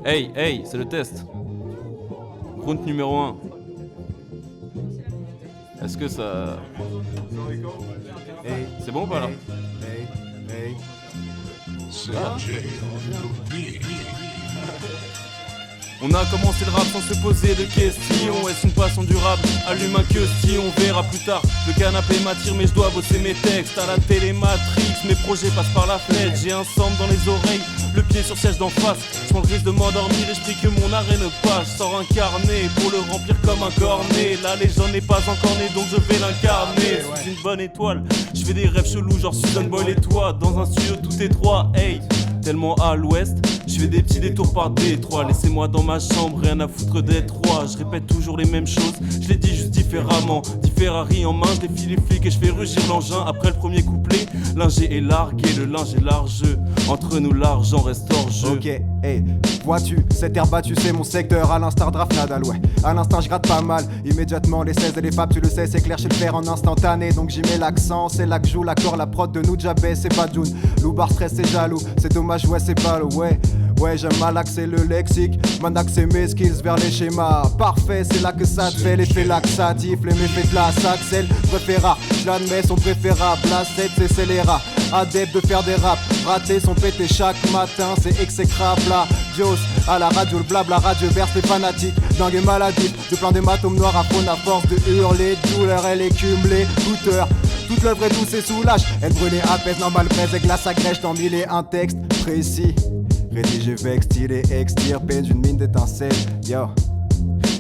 Hey, c'est le test. Round numéro 1. Est-ce que ça... C'est bon ou pas là? Ah. On a commencé le rap sans se poser de questions. Est-ce une passion durable? Allume un queustillon, on verra plus tard. Le canapé m'attire mais je dois bosser mes textes. À la télé Matrix, mes projets passent par la fenêtre. J'ai un sample dans les oreilles, le pied sur siège d'en face. Je prends le risque de m'endormir et je prie que mon arrêt ne passe. Je sors un carnet pour le remplir comme un cornet. La légende n'est pas encore née donc je vais l'incarner. Sous une bonne étoile, je fais des rêves chelous genre Susan Boyle et toi. Dans un studio tout étroit, hey. Tellement à l'ouest, je fais des petits détours par Détroit. Laissez-moi dans ma chambre, rien à foutre d'Étroit. Je répète toujours les mêmes choses, je les dis juste différemment. 10 Ferrari en main, je défie les flics et je fais rugir l'engin. Après le premier couplet, l'ingé est largué, le linge est largeux. Entre nous l'argent reste hors jeu. Ok, hey, vois-tu, cette herbe battue c'est mon secteur. À l'instar de Raph Nadal, ouais. À l'instant je gratte pas mal. Immédiatement les 16 et les fabs, tu le sais, c'est clair, je le faire en instantané. Donc j'y mets l'accent, c'est là que joue l'accord, la prod de Nujabeh, c'est pas June. Loubar stress c'est jaloux, c'est dommage, ouais c'est pas le ouais. Ouais, j'aime mal axer le lexique, m'anaxer mes skills vers les schémas. Parfait, c'est là que ça te fait l'effet laxatif, les méfaits de la s'accèlent. Préférable, je l'admets, sont préférables. La 7, c'est scélérat, adepte de faire des raps. Ratés sont pétés chaque matin, c'est exécrable. La Dios, à la radio, le blabla radio verse les fanatiques. Dingue et maladif, de plein d'hématomes noirs à faune à force de hurler. Douleur, elle écume les douteurs. Toute l'œuvre est douce et soulage, elle brûlait apaise, normal, braise et glace agrège dans mille et un texte précis. Rédigé, vexe, stylé, extirpé d'une mine d'étincelles, yo.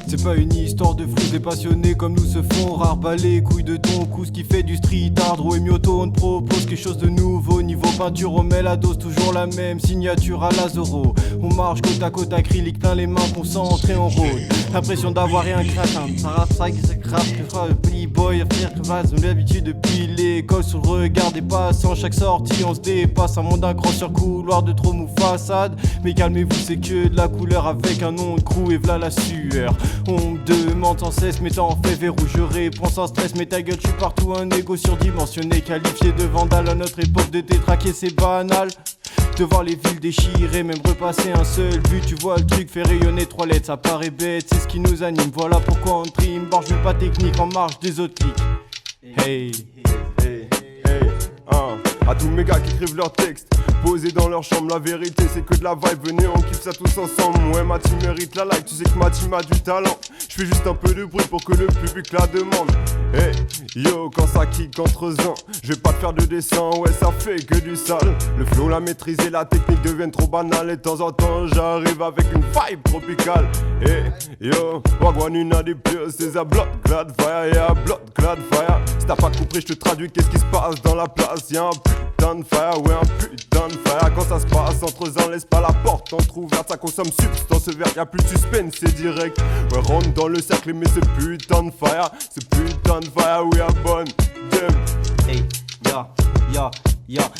C'est pas une histoire de flous, des passionnés comme nous se font. Rare balai, couilles de ton cou, ce qui fait du street art. Ro et Mioto, on te propose quelque chose de nouveau. Niveau peinture, on met la dose, toujours la même. Signature à la Zorro. On marche côte à acrylique, plein les mains concentrées en rôde. L'impression d'avoir rien craint. Ça rap, ça craft, playboy, frère, base. On a l'habitude depuis l'école sur le regard des passants. Chaque sortie, on se dépasse. Un monde d'un grand sur couloir de trop mou façade. Mais calmez-vous, c'est que de la couleur avec un nom de crew et v'là la sueur. On me demande sans cesse, mais t'en fais verrou, je réponds sans stress, mais ta gueule, je suis partout, un égo surdimensionné, qualifié de vandale. À notre époque de détraquer, c'est banal. De voir les villes déchirées, même repasser un seul but, tu vois le truc fait rayonner 3 lettres, ça paraît bête, c'est ce qui nous anime. Voilà pourquoi on trime, barge mais pas technique, en marche des autres clics. Hey, hey, hey, à tous mes gars qui écrivent leurs textes, posés dans leur chambre, la vérité c'est que de la vibe. Venez, on kiffe ça tous ensemble. Ouais, ma team mérite la like, tu sais que ma team a du talent. Je fais juste un peu de bruit pour que le public la demande. Hey, yo, quand ça kick entre uns, je vais pas te faire de dessin, ouais ça fait que du sale. Le flow, la maîtrise et la technique deviennent trop banales. Et de temps en temps j'arrive avec une vibe tropicale. Hey, yo, Wagwan une des pires, c'est à blood clad fire, yeah, blood clad fire. Si t'as pas compris, je te traduis qu'est-ce qui se passe dans la place. Y'a un putain de fire, ouais un putain de fire. Quand ça se passe entre uns, laisse pas la porte entrouverte. Ça consomme substance verte, y'a plus de suspense, c'est direct. Ouais, rentre dans le cercle, mais c'est putain de fire. C'est putain de fire, we are bonne. Damn. Hey,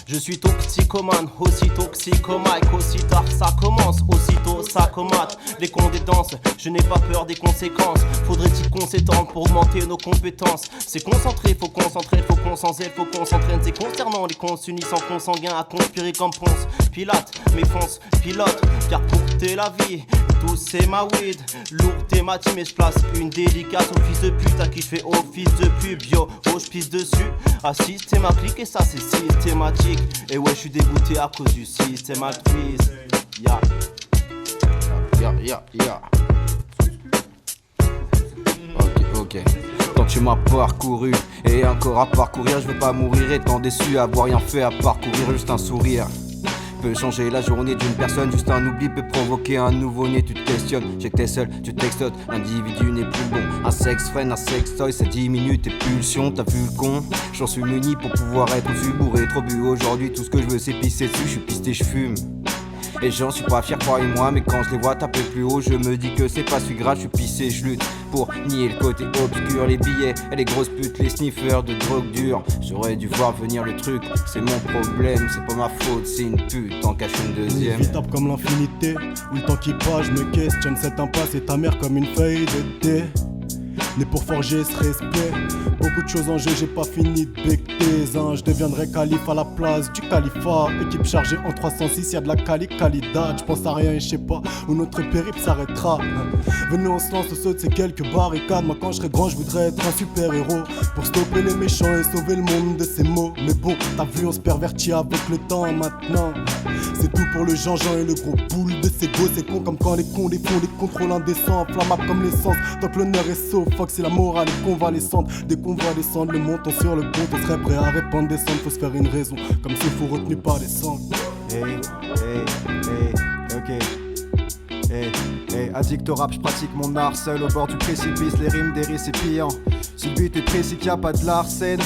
je suis toxicomane, aussi toxicomike, aussi tard ça commence, aussitôt ça comate. Les condétences, je n'ai pas peur des conséquences. Faudrait-il qu'on s'étende pour augmenter nos compétences? C'est concentré, faut concentrer, faut qu'on s'en zèle, faut qu'on s'entraîne. C'est concernant les cons unis sans consanguins à conspirer comme Ponce Pilate, mais fonce, pilote, car courter la vie, tout c'est ma weed. Lourd t'es ma team et je place une dédicace au fils de pute à qui je fais office de pub. Yo, oh je pisse dessus, assiste c'est ma clique et ça c'est systématique. Et ouais je suis dégoûté à cause du système altruiste. Ya. Ok. Tant que tu m'as parcouru et encore à parcourir, je veux pas mourir étant déçu, avoir rien fait à parcourir, juste un sourire peut changer la journée d'une personne, juste un oubli peut provoquer un nouveau-né. Tu te questionnes, j'ai que t'es seul, tu textotes, l'individu n'est plus bon. Un sexe freine, un sextoy, ça diminue tes pulsions. T'as vu le con, j'en suis muni pour pouvoir être au bourré, trop bu aujourd'hui. Tout ce que je veux c'est pisser dessus, je suis pisté, je fume. Et j'en suis pas fier, croyez-moi, mais quand je les vois taper plus haut, je me dis que c'est pas si grave, je suis pissé, je lutte pour nier le côté obscur, les billets et les grosses putes, les sniffers de drogue dure. J'aurais dû voir venir le truc, c'est mon problème, c'est pas ma faute, c'est une pute en cache une deuxième. Inévitable comme l'infinité, où le temps qui passe, je me questionne cette impasse et ta mère comme une feuille de thé. Né pour forger ce respect, beaucoup beaucoup de choses en jeu, j'ai pas fini de becter, hein. Je deviendrai calife à la place du califat. Équipe chargée en 306, y'a de la qualidad. J'pense à rien et je sais pas où notre périple s'arrêtera. Venez on se lance, on saute ces quelques barricades. Moi quand je serai grand je voudrais être un super héros pour stopper les méchants et sauver le monde de ces mots. Mais bon, t'as vu on se pervertit avec le temps maintenant. C'est tout pour le Jean-Jean et le gros boule de ces gosses. C'est con comme quand les cons les font des contrôles indécents, inflammables comme l'essence. Tant que l'honneur est sauf, fuck c'est la morale est convalescente. Dès qu'on voit descendre le montant sur le compte, on serait prêt à répandre des cendres. Faut se faire une raison, comme s'il faut retenu par les cendres. Ok. Addict au rap, je pratique mon art seul au bord du précipice, les rimes des récipients. Si le but est précis qu'il n'y a pas de l'arsène,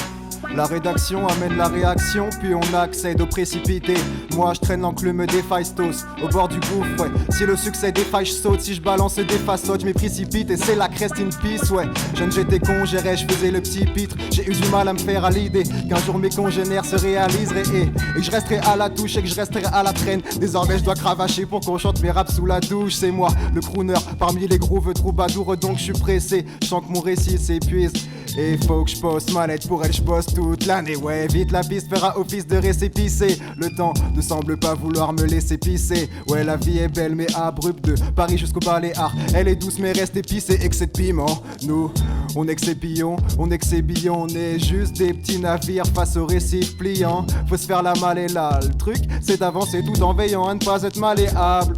la rédaction amène la réaction, puis on accède au précipité. Moi je traîne l'enclume des faistos au bord du gouffre, ouais. Si le succès défaille, je saute. Si je balance des façades, je m'y précipite et c'est la crest in peace, ouais. Jeune j'étais con, gérais, je faisais le petit pitre. J'ai eu du mal à me faire à l'idée qu'un jour mes congénères se réaliseraient et que je resterai à la touche et que je resterai à la traîne. Désormais je dois cravacher pour qu'on chante mes raps sous la douche. C'est moi le crooner parmi les grooves troubadours, donc je suis pressé. Je sens que mon récit s'épuise et faut que je poste ma lettre pour elle, je bosse toute l'année. Ouais, vite la piste fera office de récépissé. Le temps ne semble pas vouloir me laisser pisser. Ouais, la vie est belle mais abrupte, de Paris jusqu'au Baléares. Elle est douce mais reste épicée, excès de piment. Nous, on est que ces pions, on est que ces billons. On est juste des petits navires face au récif pliant. Faut se faire la malle et là, le truc c'est d'avancer tout en veillant à ne pas être malléable.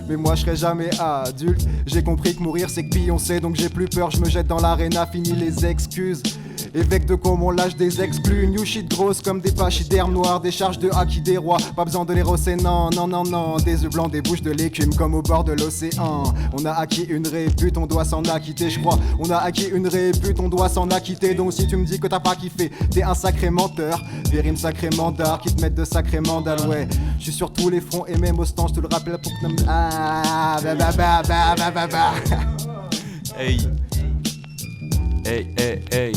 Mais moi je serai jamais adulte. J'ai compris que mourir c'est que Beyoncé, donc j'ai plus peur, je me jette dans l'arena, fini les excuses. Évêque de com, on lâche des exclus. New shit grosse comme des pachydermes noirs, des charges de haki des rois. Pas besoin de les rosser, non, non, non, non. Des œufs blancs, des bouches de l'écume comme au bord de l'océan. On a acquis une répute, on doit s'en acquitter, je crois. On a acquis une répute, on doit s'en acquitter. Donc si tu me dis que t'as pas kiffé, t'es un sacré menteur. Des rimes sacrément d'art qui te mettent de sacrés mandales, ouais. Je suis sur tous les fronts et même au stand, je te le rappelle pour que Hey. Hey, hey, hey.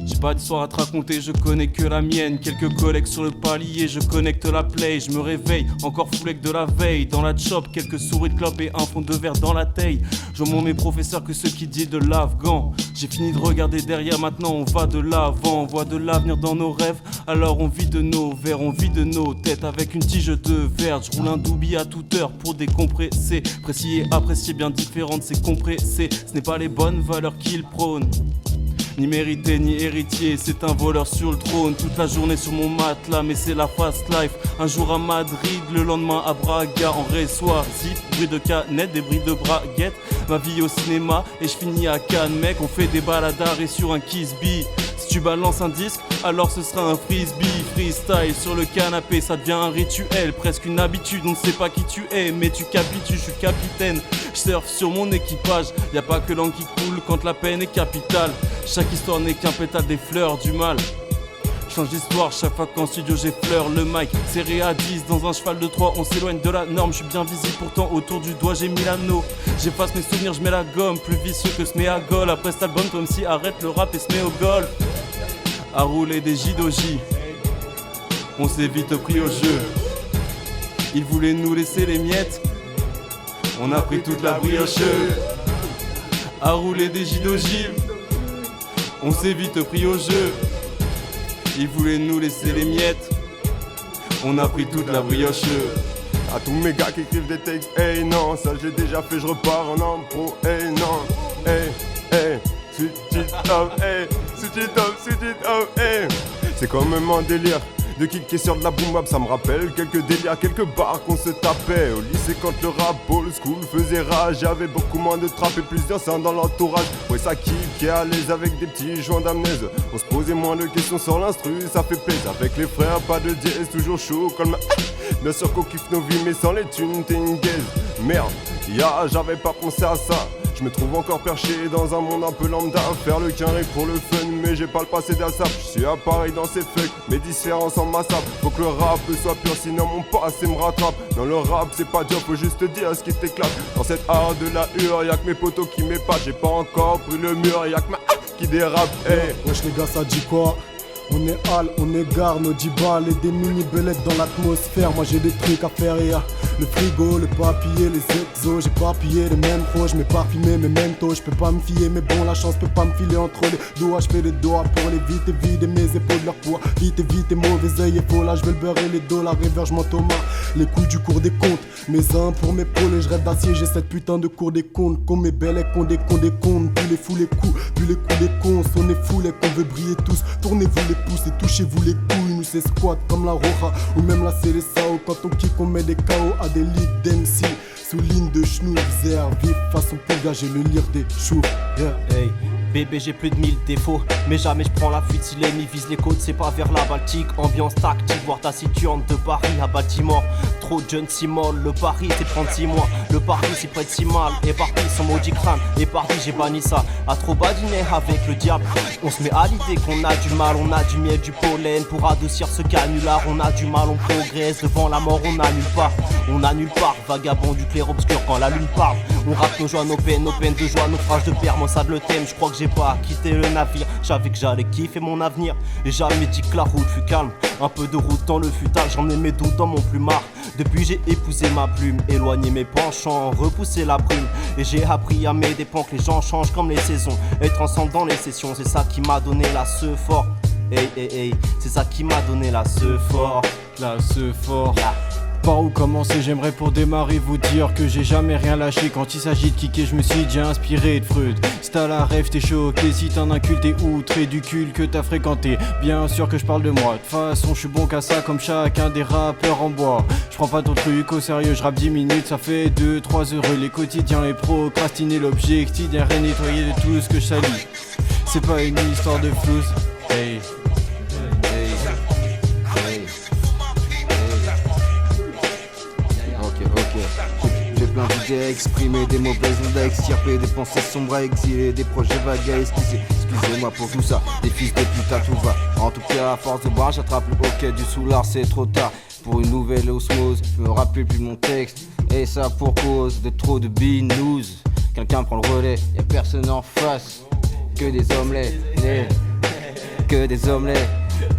J'ai pas d'histoire à te raconter, je connais que la mienne. Quelques collègues sur le palier, je connecte la play. Je me réveille, encore foulé que de la veille. Dans la chop, quelques souris de clope et un fond de verre dans la taille. Je vois mes professeurs que ceux qui disent de l'Afghan. J'ai fini de regarder derrière, maintenant on va de l'avant. On voit de l'avenir dans nos rêves, alors on vit de nos verres. On vit de nos têtes avec une tige de verre. Je roule un doobie à toute heure pour décompresser. Précis et apprécié, bien différent de ces compressés. Ce n'est pas les bonnes valeurs qu'ils prônent. Ni mérité ni héritier, c'est un voleur sur le trône. Toute la journée sur mon matelas, mais c'est la fast life. Un jour à Madrid, le lendemain à Braga. En reçoit zip, bruit de canette, des bris de braguette. Ma vie au cinéma et je finis à Cannes, mec. On fait des balades arrêts sur un kiss bee. Si tu balances un disque, alors ce sera un frisbee. Freestyle sur le canapé, ça devient un rituel. Presque une habitude, on ne sait pas qui tu es, mais tu capitules, je suis capitaine. Je surfe sur mon équipage, y a pas que l'encre qui coule quand la peine est capitale. Chaque histoire n'est qu'un pétale des fleurs du mal. Change d'histoire chaque fois qu'en studio j'effleure le mic. Serré à 10 dans un cheval de 3, on s'éloigne de la norme. Je suis bien visible pourtant autour du doigt j'ai mis l'anneau. J'efface mes souvenirs, je mets la gomme. Plus vicieux que ce met à gol. Après cet album comme si arrête le rap et se met au golf. À rouler des J-Doji, on s'est vite pris au jeu. Ils voulaient nous laisser les miettes, on a pris toute la brioche. À rouler des J-Doji, on s'est vite pris au jeu. Ils voulaient nous laisser les miettes, on a pris toute la brioche. À tous mes gars qui écrivent des textes, hey non, ça j'ai déjà fait, je repars en impro, hey non, hey, hey, switch it up, hey, switch it up, switch it up, hey. C'est quand même un délire de kicker sur de la boom bap, ça me rappelle quelques délires, quelques bars qu'on se tapait au lycée quand le rap old school faisait rage. Y'avait beaucoup moins de trap et plus d'instinct dans l'entourage. Ouais, ça kickait à l'aise avec des petits joints d'amnèse. On se posait moins de questions sur l'instru, ça fait plaisir. Avec les frères, pas de dièse, toujours chaud comme bien sûr qu'on kiffe nos vies, mais sans les thunes, t'es une gaze. Merde, j'avais pas pensé à ça. Je me trouve encore perché dans un monde un peu lambda. Faire le carré pour le fun, mais j'ai pas le passé d'Assap. Je suis à Paris dans ces fucks, mes différences en massacre. Faut que le rap soit pur, sinon mon passé me rattrape. Dans le rap c'est pas dur, faut juste dire ce qui t'éclate. Dans cette art de la hure, y'a que mes potos qui m'épatent. J'ai pas encore pris le mur, y'a que ma qui dérape. Hey. Wesh les gars, ça dit quoi? On est Hal, on est Garde, nos 10 balles et des mini-belettes dans l'atmosphère. Moi j'ai des trucs à faire et Le frigo, le papier, les exos, j'ai pas pillé les mêmes pros, j'mets parfumé mes mentos, j'peux pas me fier, mais bon la chance peut pas me filer entre les doigts, j'fais les doigts pour les vite et vider mes épaules de leur poids, vite et mauvais œil et faux, là j'vais le beurre et les dollars, hébergement Thomas, les couilles du cours des comptes, mes uns pour mes pôles et j'rêve d'acier, j'ai cette putain de cour des comptes, comme mes belles et qu'on des comptes, puis les fous les coups, puis les coups des cons, on est fous les qu'on veut briller tous, tournez-vous les pouces et touchez-vous les couilles, nous c'est squat comme la Roja, ou même la Célessao, quand on kick on met des KO à des ligues d'MC, sous ligne de schnourzer, vif façon pouga, j'ai le lire des choux, yeah. Hey. Bébé j'ai plus de 1000 défauts, mais jamais je prends la fuite si l'ennemi vise les côtes, c'est pas vers la Baltique, ambiance tactique, voir ta situation de Paris à Baltimore, trop de jeunes si molles, le pari c'est 36 mois, le pari c'est pas de si mal, éparpillé son maudit crâne, éparpillé j'ai banni ça, à trop badiner avec le diable, on se met à l'idée qu'on a du mal, on a du miel, du pollen, pour adoucir ce canular, on a du mal, on progresse, devant la mort on a nulle part, vagabond du clair-obscur quand la lune parle, on rate nos joies, nos peines de joie, nos phrases de père, moi ça de le thème, je crois que j'ai pas quitté le navire, j'avais que j'allais kiffer mon avenir et jamais dit que la route fut calme, un peu de route dans le futal, j'en ai mes doutes dans mon plumard, depuis j'ai épousé ma plume, éloigné mes penchants, repoussé la brume et j'ai appris à mes dépens que les gens changent comme les saisons, être ensemble dans les sessions, c'est ça qui m'a donné la ce fort, hey hey hey, c'est ça qui m'a donné la ce fort, yeah. Par où commencer, j'aimerais pour démarrer vous dire que j'ai jamais rien lâché. Quand il s'agit de kicker, je me suis déjà inspiré de Freud. Si t'as la rêve, t'es choqué, si t'en incultes, t'es outré du cul que t'as fréquenté. Bien sûr que je parle de moi, de toute façon je suis bon qu'à ça comme chacun des rappeurs en bois. Je prends pas ton truc au sérieux, je rappe 10 minutes, ça fait 2-3 heureux. Les quotidiens et procrastiner, l'objectif d'un nettoyer de tout ce que je salis. C'est pas une histoire de flouze, hey. J'ai plein d'idées à exprimer, des mauvaises ondes à extirper, des pensées sombres à exiler, des projets vagues à esquisser. Excusez-moi pour tout ça, des fils de pute à tout va. En tout cas, à force de boire, j'attrape le hockey du soulard, c'est trop tard pour une nouvelle osmose. Je me rappelle plus de mon texte, et ça pour cause de trop de news. Quelqu'un prend le relais, y'a personne en face, que des omelettes, que des omelettes.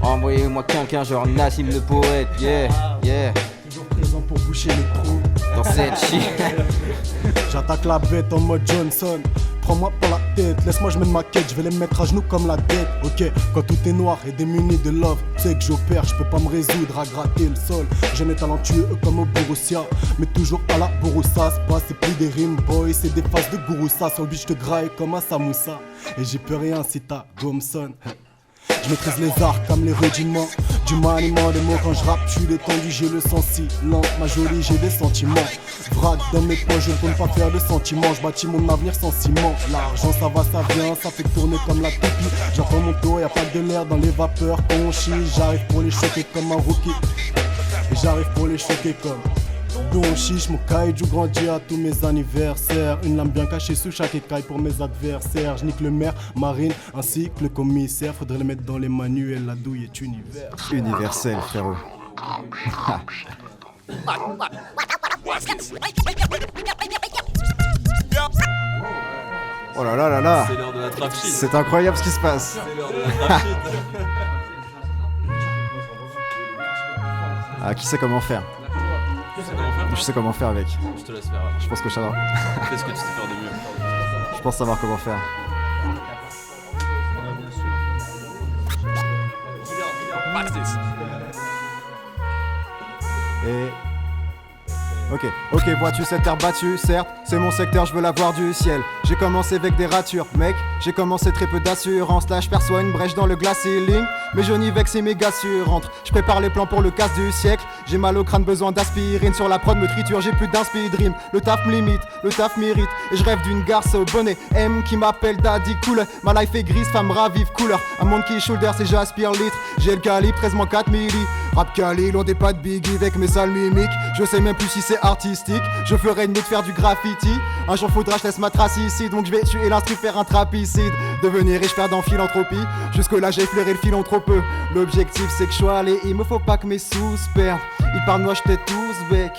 Envoyez-moi quelqu'un genre Nassim le poète, yeah. Toujours présent pour boucher les trous dans cette shit. J'attaque la bête en mode Johnson. Prends-moi par la tête, laisse-moi je mène ma quête, je vais les mettre à genoux comme la dette. Ok, quand tout est noir et démuni de love, tu sais que j'opère, je peux pas me résoudre à gratter le sol. Jeune et talentueux comme au Borussia, mais toujours à la Borussia. C'est plus des rimes boy, c'est des faces de Gouroussa. Sur le beat je te graille comme un Samoussa, et j'y peux rien si t'as Gomson. Je maîtrise les arts comme les rudiments, du maniement des mots quand je rappe, je suis détendu, j'ai le sens si lent, ma jolie j'ai des sentiments. Vrac dans mes poches, je ne compte pas faire de sentiments, je bâtis mon avenir sans ciment. L'argent ça va, ça vient, ça fait tourner comme la toupie. J'attends mon tour, y'a pas de l'air dans les vapeurs qu'on chie. J'arrive pour les choquer comme un rookie, et j'arrive pour les choquer comme Don Chiche, mon kaiju grandit à tous mes anniversaires. Une lame bien cachée sous chaque écaille pour mes adversaires. Je nique le maire, marine, ainsi que le commissaire. Faudrait le mettre dans les manuels, la douille est universelle, frérot. Oh là là là là. C'est l'heure de la trap shit. C'est incroyable ce qui se passe. C'est l'heure de la trap shit. Ah, qui sait comment faire? Je sais comment faire avec. Je te laisse faire. Je pense que ça va. Fais ce que tu sais faire de mieux. Je pense savoir comment faire. Et... Ok, vois-tu cette terre battue, certes, c'est mon secteur, je veux la voir du ciel. J'ai commencé avec des ratures, mec, j'ai commencé très peu d'assurance. Là je perçois une brèche dans le glass ceiling, mais je n'y vexe et méga sûr entre. Je prépare les plans pour le casse du siècle. J'ai mal au crâne, besoin d'aspirine. Sur la prod me triture, j'ai plus d'inspi dream. Le taf me limite, le taf mérite. Et je rêve d'une garce au bonnet M qui m'appelle Daddy Cool. Ma life est grise, femme ravive couleur. Un monde qui shoulder, c'est j'aspire litre. J'ai le calibre 13-4 milli. Rap Cali, loin des pas de Biggie avec mes sales mimiques. Je sais même plus si c'est artistique. Je ferais mieux de faire du graffiti. Un jour faudra je laisse ma trace ici. Donc je vais tuer l'instru, faire un trapicide. Devenir riche, faire dans philanthropie. Jusque là j'ai flairé le filon trop peu. L'objectif c'est que je sois allé, il me faut pas que mes sous se perdent. Il parle moi j'étais tous bec.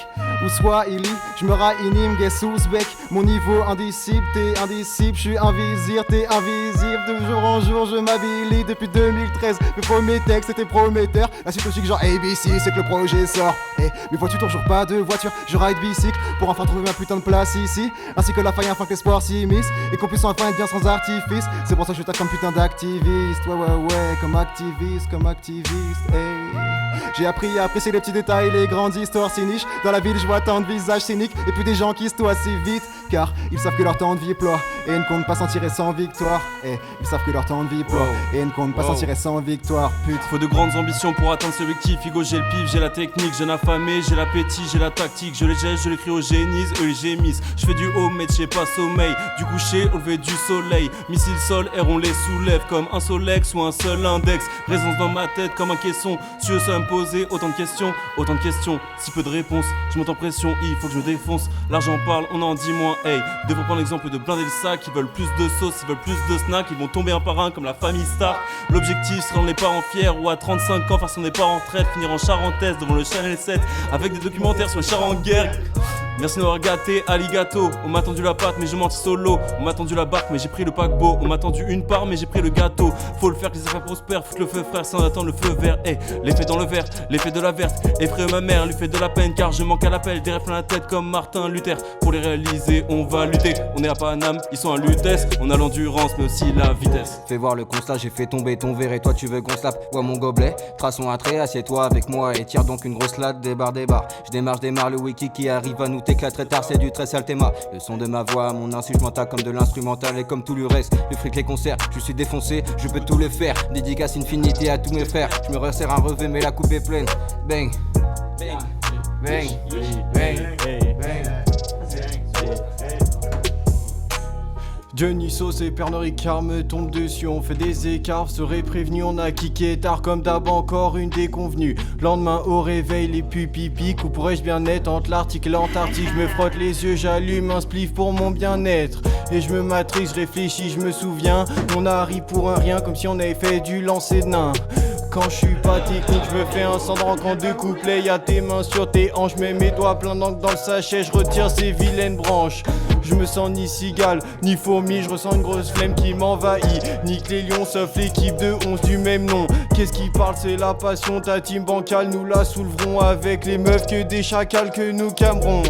Ou soit il lit, j'me raïnim, guess who's bec. Mon niveau indicible, t'es indicible, j'suis invisible, t'es invisible. De jour en jour, je m'habilite depuis 2013. Mes premiers textes étaient prometteurs. La suite logique, genre ABC, c'est que le projet sort. Hey, mais vois-tu toujours pas de voiture? Je ride bicycle pour enfin trouver ma putain de place ici. Ainsi que la faille afin que l'espoir s'immisce. Et qu'on puisse enfin être bien sans artifice. C'est pour ça que je tape comme putain d'activiste. Ouais, comme activiste, hey. J'ai appris à apprécier les petits détails, les grandes histoires cyniques. Dans la ville, je vois tant de visages cyniques. Et puis des gens qui se toient si vite. Car ils savent que leur temps de vie ploie. Et ne comptent pas s'en tirer sans victoire. Et ils savent que leur temps de vie ploie. Et ne comptent pas s'en tirer sans victoire. Putain. Faut de grandes ambitions pour atteindre ce objectif. Figo, j'ai le pif, j'ai la technique, j'ai l'affamé, j'ai l'appétit, j'ai la tactique. Je les jette, je les cryogénise, eux ils gémissent. Je fais du homemade, j'ai pas sommeil. Du coucher au lever du soleil. Missile sol, air, on les soulève comme un Solex ou un seul index. Présence dans ma tête comme un caisson. Si je sais me poser autant de questions, si peu de réponses. Je monte en pression, il faut que je me défonce. L'argent parle, on en dit moins. Hey, devons prendre l'exemple de blinder le sac. Ils veulent plus de sauce, ils veulent plus de snacks. Ils vont tomber un par un comme la famille Star. L'objectif, c'est rendre les parents fiers. Ou à 35 ans, faire son départ en retraite. Finir en charentaise devant le Channel 7. Avec des documentaires sur les chars en guerre. Merci de m'avoir gâté, Aligato. On m'a tendu la pâte mais je menti solo. On m'a tendu la barque mais j'ai pris le paquebot. On m'a tendu une part mais j'ai pris le gâteau. Faut le faire que les affaires prospèrent. Foutre le feu frère sans attendre le feu vert. Hey, l'effet dans le verre, l'effet de la verte. Effraie ma mère, lui fait de la peine car je manque à l'appel. Des rêves plein la tête comme Martin Luther. Pour les réaliser on va lutter. On est à Paname, ils sont à Lutèce. On a l'endurance mais aussi la vitesse. Fais voir le constat, j'ai fait tomber ton verre et toi tu veux qu'on se lappe. Vois mon gobelet, traçons un trait, assieds-toi avec moi et tire donc une grosse latte, débarre. Je démarre le wiki qui arrive à nous t'éclate très tard, c'est du très sale théma. Le son de ma voix, mon instrumental comme de l'instrumental et comme tout le reste. Le fric, les concerts, je suis défoncé, je peux tout le faire. Dédicace infinité à tous mes frères. Je me resserre un revêt mais la coupe est pleine. Bang, bang, bang, bang, bang. Dionysos et Pernod Ricard me tombent dessus, on fait des écarts, serait prévenu, on a kické tard comme d'hab, encore une déconvenue. Lendemain au réveil, les pupilles piquent, ou pourrais-je bien être entre l'Arctique et l'Antarctique. Je me frotte les yeux, j'allume un spliff pour mon bien-être. Et je me matrice, je réfléchis, je me souviens, on a ri pour un rien comme si on avait fait du lancer de nain. Quand je suis pas technique, je me fais un sang de rentrant de couplet. Y'a tes mains sur tes hanches, mets mes doigts plein d'encre dans le sachet. Je retire ces vilaines branches. Je me sens ni cigale, ni fourmi. Je ressens une grosse flemme qui m'envahit. Nique les lions, sauf l'équipe de 11 du même nom. Qu'est-ce qui parle, c'est la passion. Ta team bancale, nous la souleverons. Avec les meufs que des chacals que nous camerons.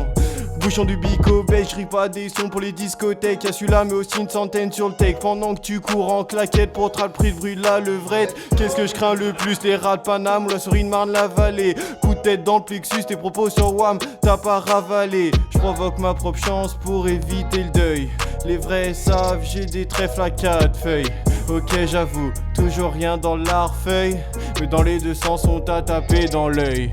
Bouchon du bico, je ris pas des sons pour les discothèques. Y'a celui-là mais aussi une centaine sur le tech. Pendant que tu cours en claquette pour te le prix de bruit de la levrette. Qu'est-ce que je crains le plus, les rats de Paname ou la souris de Marne-la-Vallée. Coup de tête dans le plexus, tes propos sur WAM, t'as pas ravalé. Je provoque ma propre chance pour éviter le deuil. Les vrais savent, j'ai des trèfles à 4 feuilles. Ok j'avoue, toujours rien dans l'arfeuille. Mais dans les deux sens on t'a tapé dans l'œil.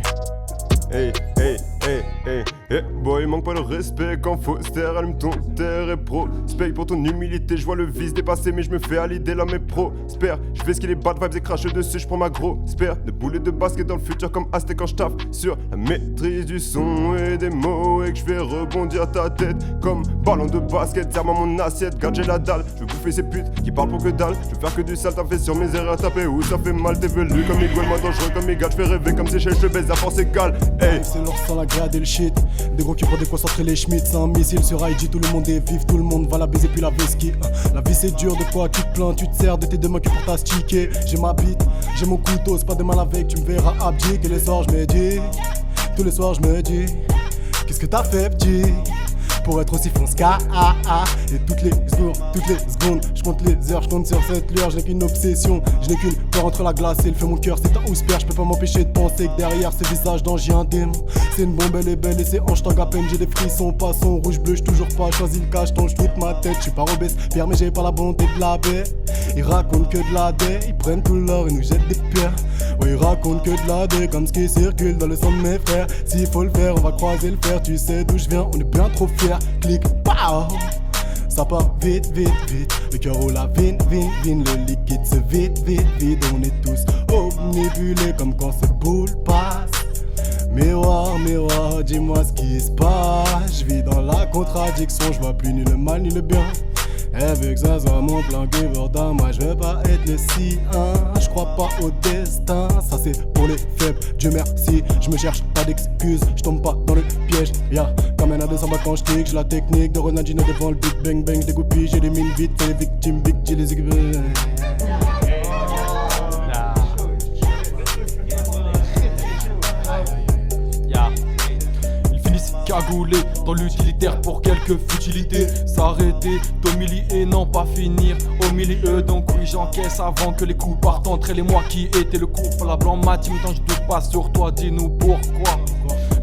Hey, hey, hey, hey, hey, boy, manque pas de respect quand Foster allume ton terre et prospect. Pour ton humilité, je vois le vice dépasser, mais je me fais à l'idée là, mais prospère. Je fais ce qu'il est bad vibes et crache dessus, je prends ma grosse paire de boulets de basket dans le futur comme Aztec quand je taffe sur la maîtrise du son et des mots. Et que je vais rebondir ta tête comme ballon de basket. Serre-moi mon assiette, garde j'ai la dalle. Je veux bouffer ces putes qui parlent pour que dalle. Je veux faire que du sale, t'as fait sur mes erreurs, taper où ça fait mal. T'es velu comme Miguel, moi dangereux comme Miguel. Je fais rêver comme Seychelles, je baise à force égale. Hey. C'est leur sang, la grade et le shit. Des gros cul pour déconcentrer les schmitts. C'est un missile sur IG, tout le monde est vif. Tout le monde va la baiser puis la whisky. La vie c'est dur, de quoi tu te plains. Tu te sers de tes deux mains que pour t'astiquer. J'ai ma bite, j'ai mon couteau, c'est pas de mal avec. Tu me verras abdique et les soirs je me dis. Tous les soirs je me dis. Qu'est-ce que t'as fait petit pour être aussi fonce-ka, et toutes les jours, toutes les secondes, je compte les heures, je compte sur cette lueur, je n'ai qu'une obsession, je n'ai qu'une peur entre la glace et le feu, mon cœur c'est un houspère, je peux pas m'empêcher de penser que derrière ces visages d'ange j'ai un démon. C'est une bombe, elle est belle et ses hanches tanguent à peine, j'ai des frissons, passons, rouge, bleu, j'ai toujours pas choisi le cacheton, je toute ma tête, je suis pas obèse, Pierre mais j'ai pas la bonté de la baie. Ils racontent que de la dé, ils prennent tout l'or et nous jettent des pierres. Ouais, ils racontent que de la dé, comme ce qui circule dans le sang de mes frères. S'il faut le faire, on va croiser le fer, tu sais d'où je viens, on est bien trop fiers. Clic, pow, ça part vite, vite, vite. Le cœur roule à vin, vin, vin. Le liquide se vide, vide, vide. On est tous omnibulés comme quand cette boule passe. Miroir, miroir, dis-moi ce qui se passe. Je vis dans la contradiction, je vois plus ni le mal ni le bien. Elle veut que ça soit mon plan giver dans moi, je veux pas être le sien. Je crois pas au destin, ça c'est pour les faibles. Dieu merci, je me cherche pas d'excuses, je tombe pas dans le piège. Comme un à 200 balles quand je j'ai la technique de Ronaldinho devant le Big Bang Bang. Je dégoupille, j'ai des mines vite, fais les victimes, big G les équipes. Cagoulé dans l'utilitaire pour quelques futilités. S'arrêter d'humilier, non pas finir au milieu. Donc oui j'encaisse avant que les coups partent entre elle et moi qui était le couple. La blanc matin, tant je doute pas sur toi, dis-nous pourquoi.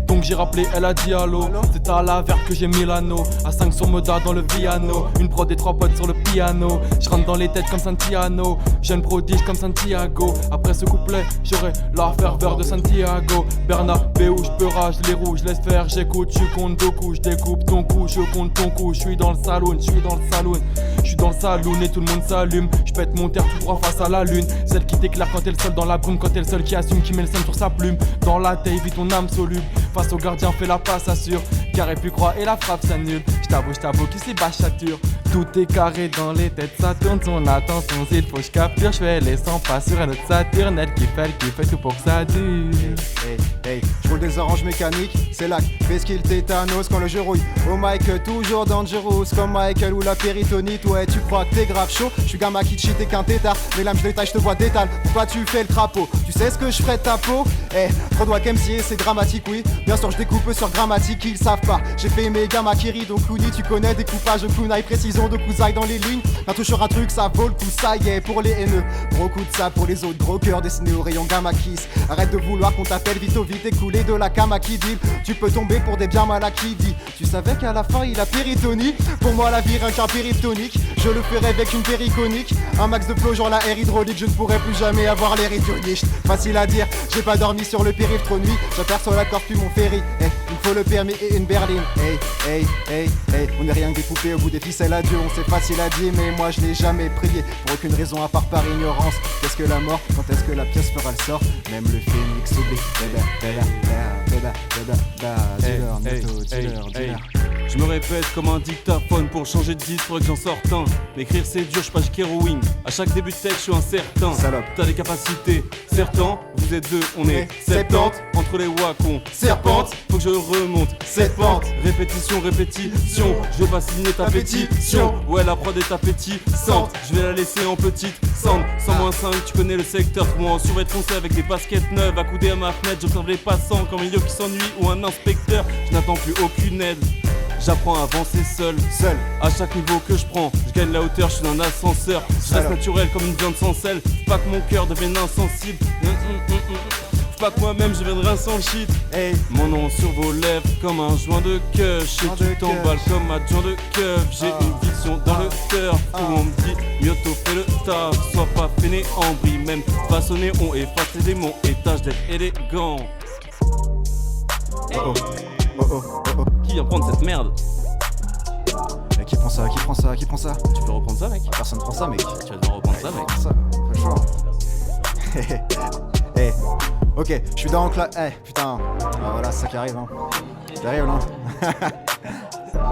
Donc j'ai rappelé, elle a dit allô. C'est à la verte que j'ai mis l'anneau. À 5 sur Moda dans le piano. Une prod et 3 potes sur le piano. Je rentre dans les têtes comme Santiano. Jeune prodige comme Santiago. Après ce couplet, j'aurai la ferveur de Santiago. Bernabéu, je peux rage les rouges, laisse faire, j'écoute, je compte beaucoup, je découpe ton cou, je compte ton cou, je suis dans le saloon, je suis dans le saloon. Je suis dans le saloon et tout le monde s'allume. Je pète mon terre tout droit face à la lune. Celle qui t'éclaire quand elle seule dans la brume. Quand elle seule qui assume, qui met le seum sur sa plume. Dans la taille, vit ton âme soluble. Face au gardien, fais la passe, assure. Carré plus croix et la frappe s'annule. J't'avoue qui c'est bachature. Tout est carré dans les têtes, ça tourne son attention. S'il faut j'capture, j'fais les 100 pas sur un autre Saturne. Elle qui fait tout pour que ça dure. Hey, j'roule des oranges mécaniques, c'est là que fais ce qu'il tétanos quand le jeu rouille. Au mic, toujours dangerous comme Michael ou la péritonite. Ouais, tu crois que t'es grave chaud, j'suis gamma qui cheat et qu'un tétard. Mais là je détaille, j'te vois d'étal, pourquoi tu fais le crapaud? Tu sais ce que je ferais de ta peau? Trop doigt qu'MC, c'est dramatique, oui. Bien sûr, je découpe sur grammatique, ils savent pas. J'ai fait mes gamma Kiri, donc Looney, tu connais découpage de kunai, précision de cousaille dans les lignes. D'un touche un truc, ça vaut le coup, ça y est, pour les haineux. Gros coup de ça pour les autres, gros cœur dessiné au rayon gamma kiss. Arrête de vouloir qu'on t'appelle vite au vite, écoulé de la cama qui deal. Tu peux tomber pour des biens mal acquis, dit. Tu savais qu'à la fin il a péritonie. Pour moi la vie rien qu'un périphonique. Je le ferai avec une périconique. Un max de flow genre la air hydraulique. Je ne pourrai plus jamais avoir l'air idionique. Facile à dire, j'ai pas dormi sur le périph' trop nuit. J'aperçois la corde puis mon ferry. Il faut le permis et une berline. On n'est rien que des poupées au bout des ficelles à Dieu. On c'est facile à dire mais moi je n'ai jamais prié. Pour aucune raison à part par ignorance. Qu'est-ce que la mort? Quand est-ce que la pièce fera le sort? Même le phénix oublie. Dealer. Je me répète comme un dictaphone. Pour changer de disque, faudrait que j'en sorte un. M'écrire c'est dur, j'suis pas Kérouine. À chaque début de texte, je suis incertain. Salope. T'as des capacités, certains, vous êtes deux, on est 70. Entre les wacons, serpente, faut que je remonte cette pente. Répétition, je veux pas signer ta pétition. Ouais, la prod est appétissante, je vais la laisser en petite cendre. 100-5, tu connais le secteur. Moi en survêt foncé avec des baskets neuves. Accoudé à ma fenêtre, j'observe les passants comme un milieu qui s'ennuie ou un inspecteur. Je n'attends plus aucune aide. J'apprends à avancer seul. À chaque niveau que je prends, je gagne la hauteur, je suis dans un ascenseur. Je reste naturel comme une viande sans sel. Faut pas que mon cœur devienne insensible. Faut pas que moi-même je viendrai sans shit. Mon nom sur vos lèvres comme un joint de queuche. Et tu t'emballes comme adjoint de keuf. J'ai une vision dans le cœur où on me dit Myoto fais le taf. Sois pas fainéant, même façonné. On efface les démons et tâche d'être élégant. Qui vient prendre cette merde? Qui prend ça? Tu veux reprendre ça, mec? Personne prend ça, mec. Tu vas devoir reprendre ça, mec. Ça, pas le choix. Ok, je suis dans le putain. Ah, voilà, c'est ça qui arrive, hein. C'est terrible, hein.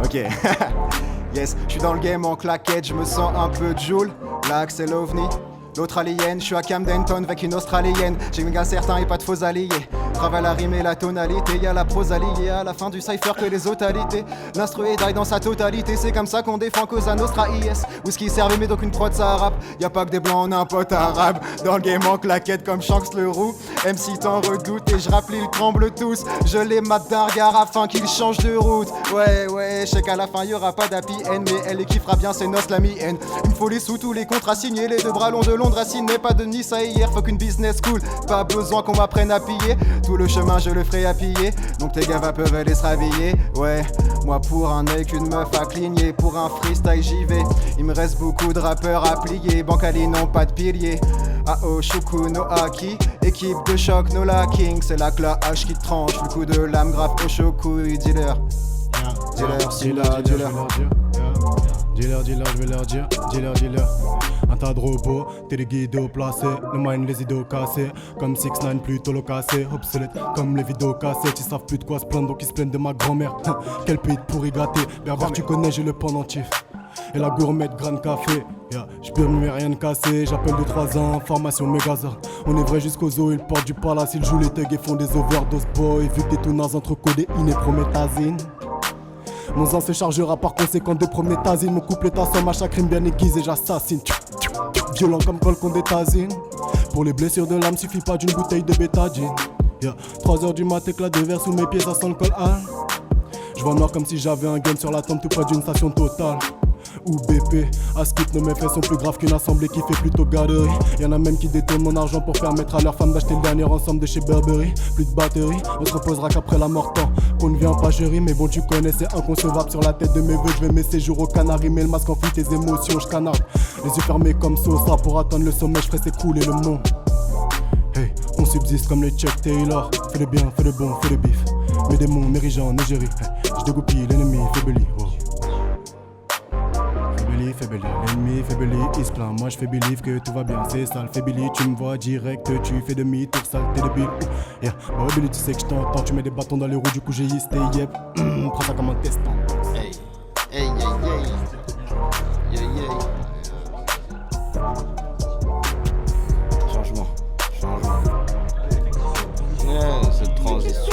Ok. Yes, je suis dans le game en claquette, je me sens un peu Joule. Là, c'est l'OVNI. L'autre alien, je suis à Camdenton avec une australienne. J'ai un gars certain et pas de faux alliés. Travaille la rime et la tonalité, y'a la prose alliée à la fin du cypher que les totalités. L'instru est die dans sa totalité, c'est comme ça qu'on défend Cosa Nostra IS. Whisky servi mais donc une prod ça rappe. Y'a pas que des blancs, on a un pote arabe. Dans le game en claquette comme Shanks le roux. MC t'en redoute et je rappelle ils tremblent tous. Je les mate d'un regard afin qu'ils changent de route. Ouais, je sais qu'à la fin y'aura pas d'happy end. Mais elle les kiffera bien, c'est noces la mi-haine. Il me faut les sous, tous les contrats signés. Les deux bras longs de Londres assinés, pas de Nice à hier. Fuck une business school, pas besoin qu'on m'apprenne à piller. Tout le chemin je le ferai à piller. Donc tes gars peuvent aller se rhabiller. Ouais, moi pour un œil qu'une meuf à cligner. Pour un freestyle j'y vais. Il me reste beaucoup de rappeurs à plier. Bancali non pas de pilier. Ao Shuku no Aki. Équipe de choc no lacking. C'est là que la hache qui tranche. Le coup de lame grave au Shoku. Dealer. Dealer, je vais leur dire, dealer. Un tas de robots, t'es des guides placés. Le mind, les idées cassées. Comme 6ix9ine, plutôt le cassé. Obsolète, comme les vidéos cassettes. Ils savent plus de quoi se plaindre, donc ils se plaignent de ma grand-mère. Quel pays pourri gâté. Berbère, tu connais, j'ai le pendentif. et la gourmette grain de café. Yeah. J'pire mais rien de cassé, j'appelle 2-3 ans, formation Megazord. On est vrai jusqu'aux os, ils portent du palace, ils jouent les thugs et font des overdoses boy. Vu que t'es tout naze entre codéine et prométhazine. Mon zan se chargera par conséquent de prométhazine. Mon couple est assomme à chaque rime bien aiguisé, j'assassine. Violent comme Colcon des tazines. Pour les blessures de l'âme, suffit pas d'une bouteille de bétadine. Yeah. 3h du mat, éclat de verre sous mes pieds, ça sent le col al. J'vois noir comme si j'avais un gun sur la tombe tout près d'une station totale. Ou BP, à skip, nos méfaits sont plus graves qu'une assemblée qui fait plutôt garderie. Y'en a même qui détournent mon argent pour permettre à leur femme d'acheter le dernier ensemble de chez Burberry. Plus de batterie, on se reposera qu'après la mort tant qu'on ne vient pas chérie. Mais bon tu connais c'est inconcevable, sur la tête de mes vœux je vais mes séjours au Canaries. Mais le masque enfuit tes émotions, je canarde. Les yeux fermés comme Sosa, pour atteindre le sommet je ferai s'écrouler le monde. Hey, on subsiste comme les Chuck Taylor. Fais le bien, fais le bon, fais le bif. Mes démons, mes rigens, Négérie. Hey, je dégoupille l'ennemi, faibli. Oh. Faibli, l'ennemi faibli, il se plaint. Moi je fais believe que tout va bien, c'est sale. Faibli, tu me vois direct, tu fais demi-tour sale, t'es débile. Yeah, bah ouais, Billy, tu sais que je t'entends. Tu mets des bâtons dans les roues, du coup j'ai hissé, yep. Prends ça comme un testant. Hey, hey, hey, hey. Yeah, yeah. Changement. Yeah, cette transition.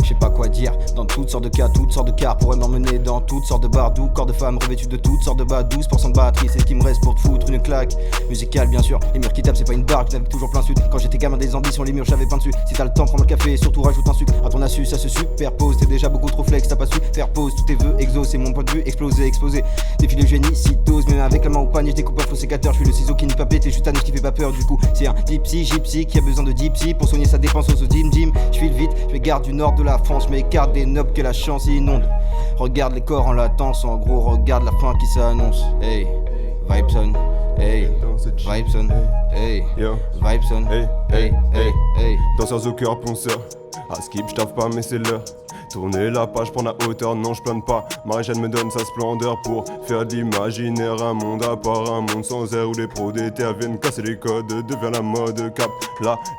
Je sais pas quoi dire, dans toutes sortes de cas, toutes sortes de cars pourraient m'emmener dans toutes sortes de bars doux, corps de femmes revêtus de toutes sortes de bas, 12% de batterie, c'est ce qui me reste pour te foutre une claque. Musicale bien sûr, les murs qui tapent c'est pas une barque, j'avais toujours plein sud. Quand j'étais gamin des ambitions, les murs j'avais peint dessus. Si t'as le temps, prends le café et surtout rajoute un sucre. À ton insu, ça se superpose, t'es déjà beaucoup trop flex, t'as pas su faire pause. Tous tes vœux exaucent, c'est mon point de vue, explosé. Défie le génie, cytose, mais avec la main au panier, je découpe un faux sécateur, je suis le ciseau qui ne pas péter, juste un qui fait pas peur du coup. C'est un gypsy qui a besoin de gypsy pour soigner sa dépense au gym. Je file vite, je vais garde du nord de la France, mais écarte des nobs que la chance inonde. Regarde les corps en latence, en gros regarde la fin qui s'annonce. Hey, Vibeson, hey, Vibeson, hey, Vibeson, hey, hey. Danseurs au cœur, ponceurs. À skip, j'taffe pas mais c'est l'heure. Tourner la page, prendre la hauteur, non je plane pas. Marie-Jeanne me donne sa splendeur pour faire de l'imaginaire un monde à part, un monde sans air où les pros d'éther viennent casser les codes, devient la mode, cap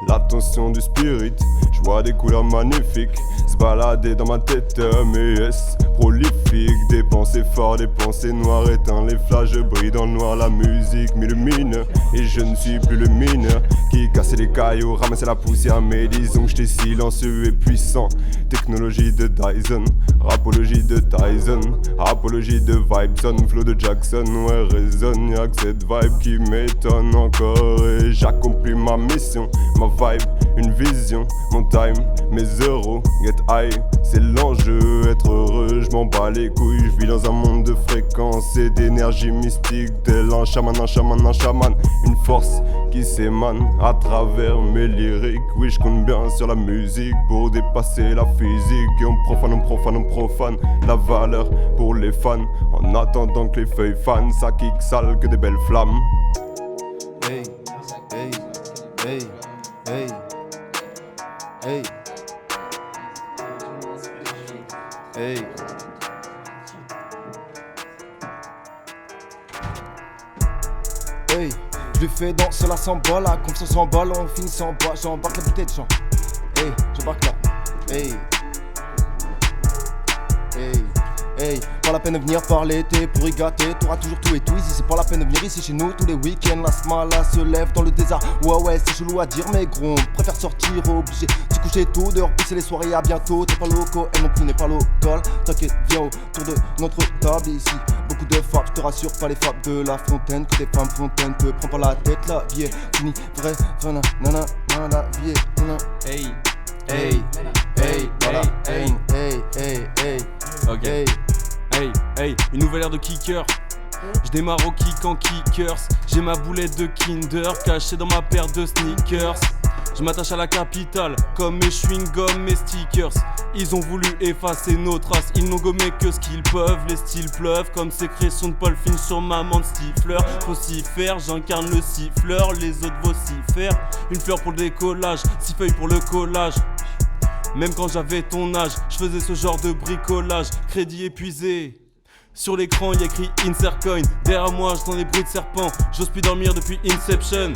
l'attention du spirit. Je vois des couleurs magnifiques se balader dans ma tête, mes S prolifiques. Des pensées fortes, des pensées noires, éteins les flashs, je brille dans le noir, la musique m'illumine. Et je ne suis plus le mineur qui cassait les cailloux, ramassait la poussière, mais disons que j'étais silencieux et puissant. Technologie de Dyson, rapologie de Tyson, apologie de Vibeson, flow de Jackson, ouais résonne, y'a que cette vibe qui m'étonne encore. Et j'accomplis ma mission, ma vibe, une vision, mon time, mes euros, get high, c'est l'enjeu, être heureux, je m'en bats les couilles, je vis dans un monde de fréquences et d'énergie mystique, tel un chaman, une force qui s'émane à travers mes lyriques. Oui, je compte bien sur la musique pour dépasser la physique. Et on profane la valeur pour les fans, en attendant que les feuilles fanent, ça kick sale que des belles flammes. Hey, hey, hey, hey, hey, hey. Hey, je lui fais danser la samba, la confiance en balle, on finit sans bas, j'embarque la bouteille de champ. Hey, j'embarque là. Hey, hey, hey. Pas la peine de venir par l'été pour y gâter, t'auras toujours tout et tout ici, c'est pas la peine de venir ici chez nous tous les week-ends. La smala se lève dans le désert, ouais c'est chelou à dire mais gros, on préfère sortir obligé de se coucher tôt, de repousser les soirées à bientôt. T'es pas loco, elle non plus n'est pas local, t'inquiète viens autour de notre table ici. Beaucoup de frappes, je te rassure, pas les frappes de la fontaine, que des femmes fontaines, te prends pas la tête, la vie est finie, vrai, nana, la vie est nana. Hey, hey, hey, voilà, hey, hey, hey, hey, ok. Hey, une nouvelle ère de kicker. Je démarre au kick en kickers. J'ai ma boulette de Kinder cachée dans ma paire de sneakers. Je m'attache à la capitale comme mes chewing-gums, mes stickers. Ils ont voulu effacer nos traces, ils n'ont gommé que ce qu'ils peuvent. Les styles pleuvent comme sécrétion de Paul Finch sur maman de stifleur. Faut s'y faire, j'incarne le siffleur, les autres vocifèrent. Une fleur pour le décollage, 6 feuilles pour le collage. Même quand j'avais ton âge, je faisais ce genre de bricolage. Crédit épuisé. Sur l'écran y'a écrit Insert Coin. Derrière moi j'entends des bruits de serpents. J'ose plus dormir depuis Inception.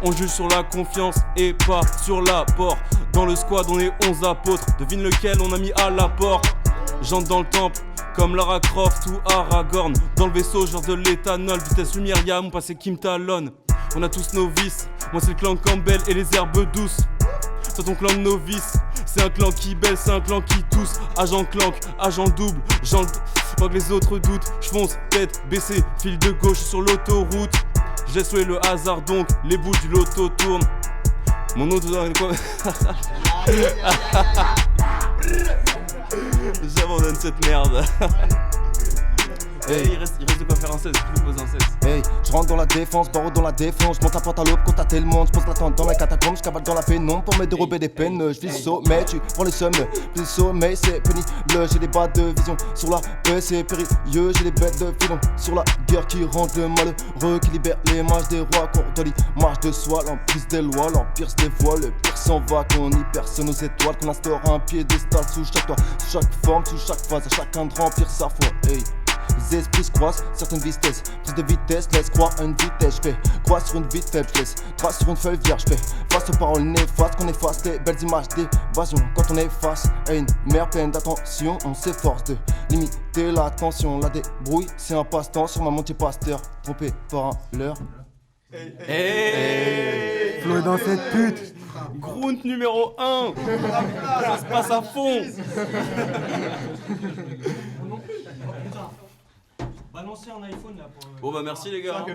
On juge sur la confiance et pas sur l'apport. Dans le squad on est 11 apôtres. Devine lequel on a mis à la porte. J'entre dans le temple Comme Lara Croft ou Aragorn. Dans le vaisseau, genre de l'éthanol. Vitesse lumière, y'a mon passé qui me talonne. On a tous nos vices. Moi c'est le clan Campbell et les herbes douces. C'est ton clan de novices. C'est un clan qui belle, c'est un clan qui tousse. Agent clank, agent double. Pas que les autres doutent. J'fonce, tête baissée, fil de gauche sur l'autoroute. J'ai souhaité le hasard donc, les bouches du loto tournent. Mon autre quoi. J'abandonne cette merde. Hey. Il reste de quoi faire un 16, tu peux poser un 16. Hey, je rentre dans la défense, barreau dans la défense. Je monte à porte à l'aube, contater le monde. Je pose la tente dans la catacombe, je cavale dans la pénombre pour me dérober des peines. Je vis le sommet, tu prends les sommes. Puis le sommeil, c'est pénible. J'ai des bas de vision sur la paix, c'est périlleux. J'ai des bêtes de filon sur la guerre qui rentre le malheureux, qui libère les mages des rois. Qu'on marche de soi, l'emprise des lois, l'empire se dévoile. Le pire s'en va, qu'on y personne aux étoiles. Qu'on instaure un piédestal sous chaque toit, sous chaque forme, sous chaque phase. À chacun de remplir sa foi. Hey. Les esprits se croisent, certaines vitesses. Prise de vitesse, laisse croire à une vitesse. J'fais croire sur une vite faible, j'laisse trace sur une feuille vierge. J'fais face aux paroles néfastes, qu'on efface les belles images d'évasion. Quand on est face à une mer pleine d'attention, on s'efforce de limiter l'attention. La débrouille, c'est un passe-temps sur ma montée pasteur. Trompé par un leurre. Hey. Flo est dans cette pute. Grunt numéro 1. Ça se passe à fond. Balancez un iPhone là pour. Bon bah merci les gars.